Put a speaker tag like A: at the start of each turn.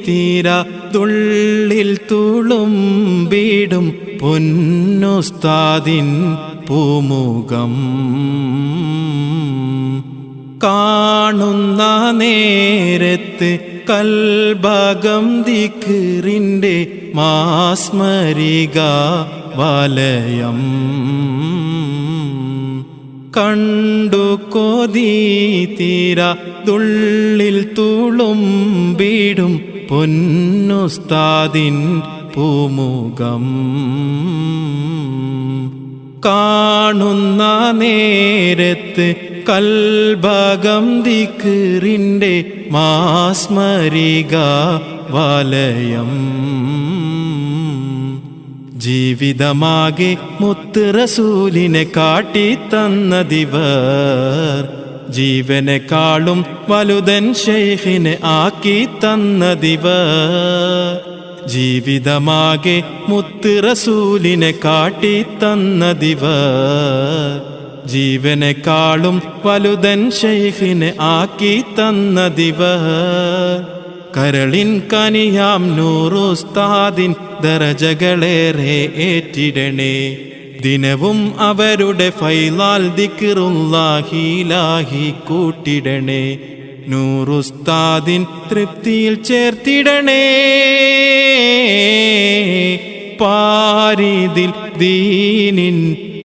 A: തീര തുള്ളിൽ തുളുമ്പിടും പൊന്നുസ്താദിൻ പൂമുഖം കാണുന്ന നേരത്ത് കൽബകം ദിക്റിൻ്റെ മാസ്മരിക വലയം കണ്ടു കൊതി തീര തുള്ളിൽ തുളുമ്പിടും പൊന്നുസ്താദിൻ പൂമുഖം കാണുന്ന നേരത്ത് കൽബകം ദിക്റിൻ്റെ മാസ്മരിക വലയം ജീവിതമാകെ മുത്ത് റസൂലിനെ കാട്ടിത്തന്നതിവർ ജീവനെക്കാളും വലുതൻ ശൈഖിനെ ആക്കി തന്നതിവർ ജീവിതമാകെ മുത്ത് റസൂലിനെ കാട്ടിത്തന്നതിവർ ജീവനെക്കാളും വലുതൻ ശൈഖിനെ ആക്കി തന്നതിവർ കരളിൻ കനിയാം നൂറുസ്താദിൻ ദറജകളേറെ ഏറ്റിടണേ ദിനവും അവരുടെ ഫൈലാൽ ദിക്റുല്ലാഹി ഇലാഹി കൂട്ടിടണേ നൂറുസ്താദിൻ തൃപ്തിയിൽ ചേർത്തിടണേ പാരിതിൽ ദീനിൻ